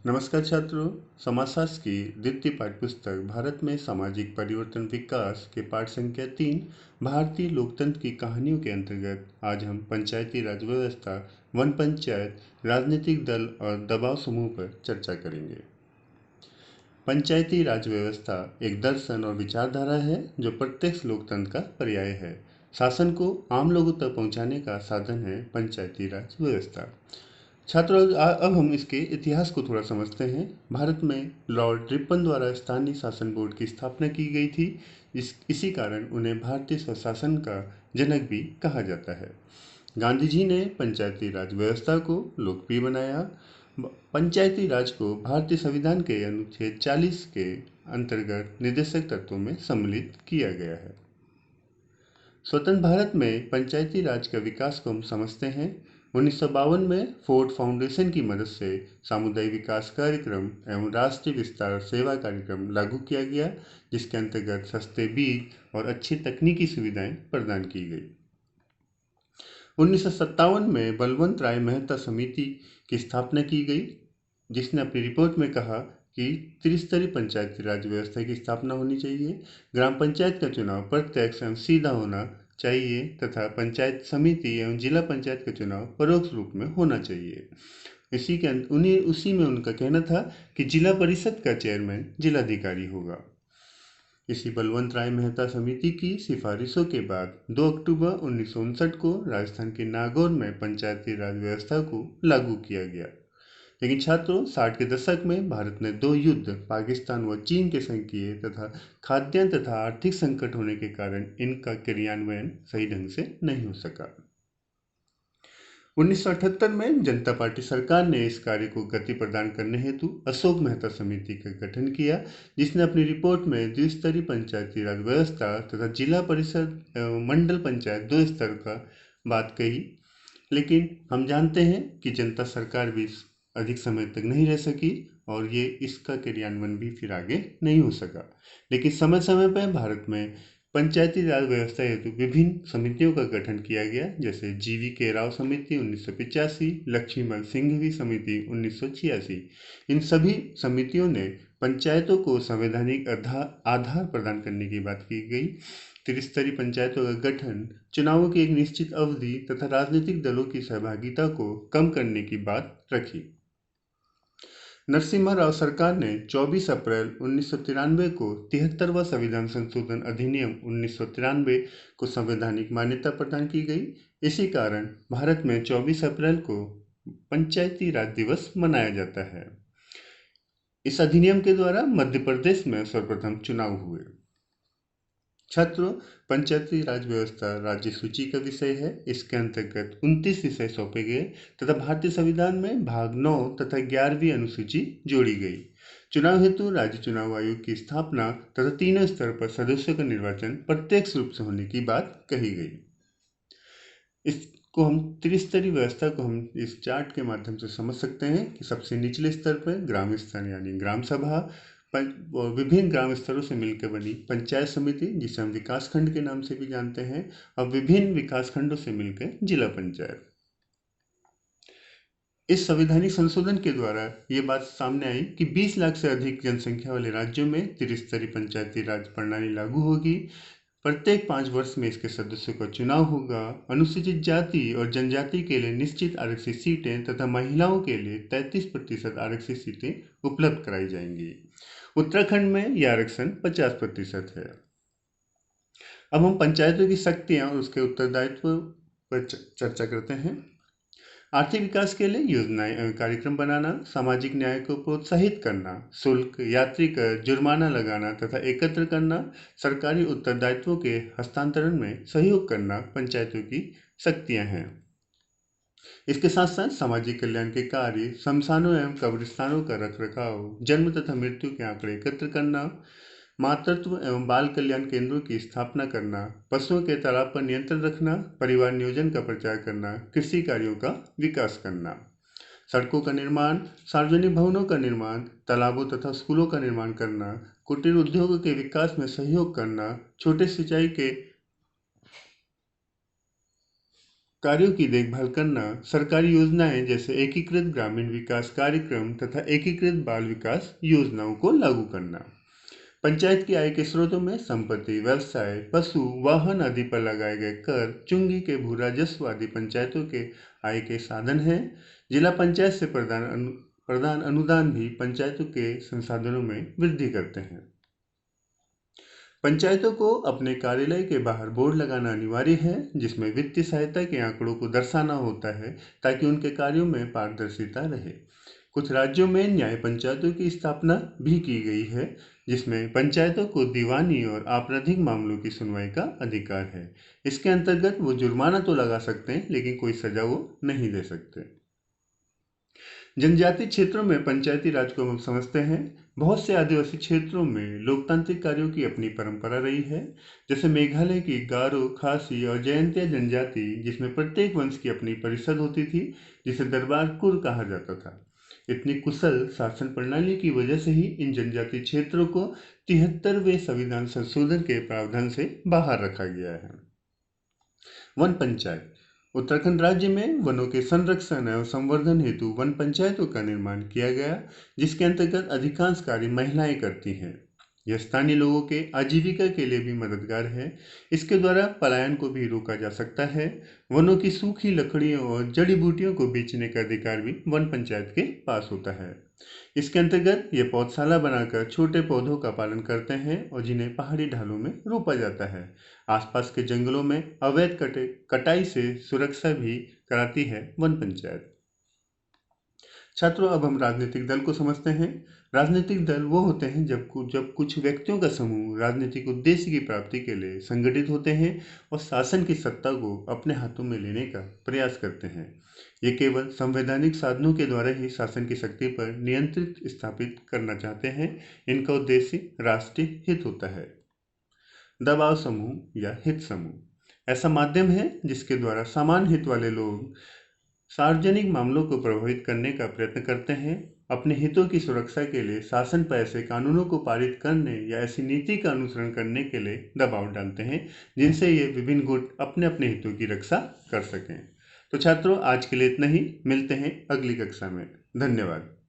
नमस्कार छात्रों। समाजशास्त्र की द्वितीय पाठ्यपुस्तक भारत में सामाजिक परिवर्तन विकास के पाठ संख्या 3 भारतीय लोकतंत्र की कहानियों के अंतर्गत आज हम पंचायती राज व्यवस्था, वन पंचायत, राजनीतिक दल और दबाव समूह पर चर्चा करेंगे। पंचायती राज व्यवस्था एक दर्शन और विचारधारा है जो प्रत्यक्ष लोकतंत्र का पर्याय है। शासन को आम लोगों तक पहुंचाने का साधन है पंचायती राज व्यवस्था। छात्रों, अब हम इसके इतिहास को थोड़ा समझते हैं। भारत में लॉर्ड रिपन द्वारा स्थानीय शासन बोर्ड की स्थापना की गई थी। इसी कारण उन्हें भारतीय स्वशासन का जनक भी कहा जाता है। गांधी जी ने पंचायती राज व्यवस्था को लोकप्रिय बनाया। पंचायती राज को भारतीय संविधान के अनुच्छेद 40 के अंतर्गत निर्देशक तत्वों में सम्मिलित किया गया है। स्वतंत्र भारत में पंचायती राज का विकास को हम समझते हैं। 1952 में फोर्ड फाउंडेशन की मदद से सामुदायिक विकास कार्यक्रम एवं राष्ट्रीय विस्तार सेवा कार्यक्रम लागू किया गया, जिसके अंतर्गत सस्ते बीज और अच्छी तकनीकी सुविधाएं प्रदान की गई। 1957 में बलवंत राय मेहता समिति की स्थापना की गई, जिसने अपनी रिपोर्ट में कहा कि त्रिस्तरीय पंचायती राज व्यवस्था की स्थापना होनी चाहिए। ग्राम पंचायत का चुनाव प्रत्यक्ष एवं सीधा होना चाहिए तथा पंचायत समिति एवं जिला पंचायत का चुनाव परोक्ष रूप में होना चाहिए। उसी में उनका कहना था कि जिला परिषद का चेयरमैन जिलाधिकारी होगा। इसी बलवंत राय मेहता समिति की सिफारिशों के बाद 2 अक्टूबर 1959 को राजस्थान के नागौर में पंचायती राज व्यवस्था को लागू किया गया। लेकिन छात्रों, 60 के दशक में भारत ने 2 युद्ध पाकिस्तान व चीन के संग किए तथा खाद्यान्न तथा आर्थिक संकट होने के कारण इनका क्रियान्वयन सही ढंग से नहीं हो सका। 1978 में जनता पार्टी सरकार ने इस कार्य को गति प्रदान करने हेतु अशोक मेहता समिति का गठन किया, जिसने अपनी रिपोर्ट में द्विस्तरीय पंचायती राज व्यवस्था तथा जिला परिषद एवं मंडल पंचायत 2 स्तर का बात कही। लेकिन हम जानते हैं कि जनता सरकार भी अधिक समय तक नहीं रह सकी और ये इसका क्रियान्वयन भी फिर आगे नहीं हो सका। लेकिन समय समय पर भारत में पंचायती राज व्यवस्था हेतु विभिन्न समितियों का गठन किया गया, जैसे जीवी के राव समिति 1985, लक्ष्मीमल सिंघवी समिति 1986। इन सभी समितियों ने पंचायतों को संवैधानिक आधार प्रदान करने की बात की गई। त्रिस्तरीय पंचायतों का गठन चुनावों की एक निश्चित अवधि तथा राजनीतिक दलों की सहभागिता को कम करने की बात रखी। नरसिम्हा राव सरकार ने 24 अप्रैल 1993 को 73वां संविधान संशोधन अधिनियम 1993 को संवैधानिक मान्यता प्रदान की गई। इसी कारण भारत में 24 अप्रैल को पंचायती राज दिवस मनाया जाता है। इस अधिनियम के द्वारा मध्य प्रदेश में सर्वप्रथम चुनाव हुए। छात्रों, पंचायती राज व्यवस्था राज्य सूची का विषय है। इसके अंतर्गत 29 विषय सौंपे गए तथा भारतीय संविधान में भाग 9 तथा 11वीं अनुसूची जोड़ी गई। चुनाव हेतु राज्य चुनाव आयोग की स्थापना तथा तीनों स्तर पर सदस्यों का निर्वाचन प्रत्यक्ष रूप से होने की बात कही गई। इसको हम त्रिस्तरीय व्यवस्था को हम इस चार्ट के माध्यम से समझ सकते हैं कि सबसे निचले स्तर पर ग्राम स्तर यानी ग्राम सभा, विभिन्न ग्राम स्तरों से मिलकर बनी पंचायत समिति, जिसे हम विकास खंड के नाम से भी जानते हैं, और विभिन्न विकास खंडों से मिलकर जिला पंचायत। इस संवैधानिक संशोधन के द्वारा ये बात सामने आई कि 20 लाख से अधिक जनसंख्या वाले राज्यों में त्रिस्तरीय पंचायती राज प्रणाली लागू होगी। प्रत्येक 5 वर्ष में इसके सदस्यों का चुनाव होगा। अनुसूचित जाति और जनजाति के लिए निश्चित आरक्षित सीटें तथा महिलाओं के लिए 33% आरक्षित सीटें उपलब्ध कराई जाएंगी। उत्तराखंड में यह आरक्षण 50% है। अब हम पंचायतों की शक्तियां और उसके उत्तरदायित्व पर चर्चा करते हैं। आर्थिक विकास के लिए योजनाएं एवं कार्यक्रम बनाना, सामाजिक न्याय को प्रोत्साहित करना, शुल्क, यात्री कर, जुर्माना लगाना तथा एकत्र करना, सरकारी उत्तरदायित्वों के हस्तांतरण में सहयोग करना पंचायतों की शक्तियां हैं। इसके साथ साथ सामाजिक कल्याण के कार्य, शमशानों एवं कब्रिस्तानों का रखरखाव, जन्म तथा मृत्यु के आंकड़े एकत्र करना, मातृत्व एवं बाल कल्याण केंद्रों की स्थापना करना, पशुओं के तालाब पर नियंत्रण रखना, परिवार नियोजन का प्रचार करना, कृषि कार्यों का विकास करना, सड़कों का निर्माण, सार्वजनिक भवनों का निर्माण, तालाबों तथा स्कूलों का निर्माण करना, कुटीर उद्योगों के विकास में सहयोग करना, छोटे सिंचाई के कार्यों की देखभाल करना, सरकारी योजनाएं जैसे एकीकृत ग्रामीण विकास कार्यक्रम तथा एकीकृत बाल विकास योजनाओं को लागू करना। पंचायत की आय के स्रोतों में संपत्ति, व्यवसाय, पशु, वाहन आदि पर लगाए गए कर, चुंगी के भू राजस्व आदि पंचायतों के आय के साधन हैं। जिला पंचायत से प्रदान अनुदान भी पंचायतों के संसाधनों में वृद्धि करते हैं। पंचायतों को अपने कार्यालय के बाहर बोर्ड लगाना अनिवार्य है, जिसमें वित्तीय सहायता के आंकड़ों को दर्शाना होता है ताकि उनके कार्यों में पारदर्शिता रहे। कुछ राज्यों में न्याय पंचायतों की स्थापना भी की गई है, जिसमें पंचायतों को दीवानी और आपराधिक मामलों की सुनवाई का अधिकार है। इसके अंतर्गत वो जुर्माना तो लगा सकते हैं, लेकिन कोई सजा वो नहीं दे सकते। जनजातीय क्षेत्रों में पंचायती राज को हम समझते हैं। बहुत से आदिवासी क्षेत्रों में लोकतांत्रिक कार्यों की अपनी परंपरा रही है, जैसे मेघालय की गारो, खासी और जयंतिया जनजाति, जिसमें प्रत्येक वंश की अपनी परिषद होती थी, जिसे दरबार कुर कहा जाता था। इतनी कुशल शासन प्रणाली की वजह से ही इन जनजातीय क्षेत्रों को 73वें संविधान संशोधन के प्रावधान से बाहर रखा गया है। वन पंचायत। उत्तराखंड राज्य में वनों के संरक्षण एवं संवर्धन हेतु वन पंचायतों का निर्माण किया गया, जिसके अंतर्गत अधिकांश कार्य महिलाएं करती हैं। यह स्थानीय लोगों के आजीविका के लिए भी मददगार है। इसके द्वारा पलायन को भी रोका जा सकता है। वनों की सूखी लकड़ियों और जड़ी बूटियों को बेचने का अधिकार भी वन पंचायत के पास होता है। इसके अंतर्गत ये पौधशाला बनाकर छोटे पौधों का पालन करते हैं और जिन्हें पहाड़ी ढालों में रोपा जाता है। आसपास के जंगलों में अवैध कटाई से सुरक्षा भी कराती है वन पंचायत। छात्रों, अब हम राजनीतिक दल को समझते हैं। राजनीतिक दल वो होते हैं जब कुछ व्यक्तियों का समूह राजनीतिक उद्देश्य की प्राप्ति के लिए संगठित होते हैं और शासन की सत्ता को अपने हाथों में लेने का प्रयास करते हैं। ये केवल संवैधानिक साधनों के द्वारा ही शासन की शक्ति पर नियंत्रित स्थापित करना चाहते हैं। इनका उद्देश्य राष्ट्रीय हित होता है। दबाव समूह या हित समूह ऐसा माध्यम है जिसके द्वारा समान हित वाले लोग सार्वजनिक मामलों को प्रभावित करने का प्रयत्न करते हैं। अपने हितों की सुरक्षा के लिए शासन पर ऐसे कानूनों को पारित करने या ऐसी नीति का अनुसरण करने के लिए दबाव डालते हैं, जिनसे ये विभिन्न गुट अपने अपने हितों की रक्षा कर सकें। तो छात्रों, आज के लिए इतना ही। मिलते हैं अगली कक्षा में। धन्यवाद।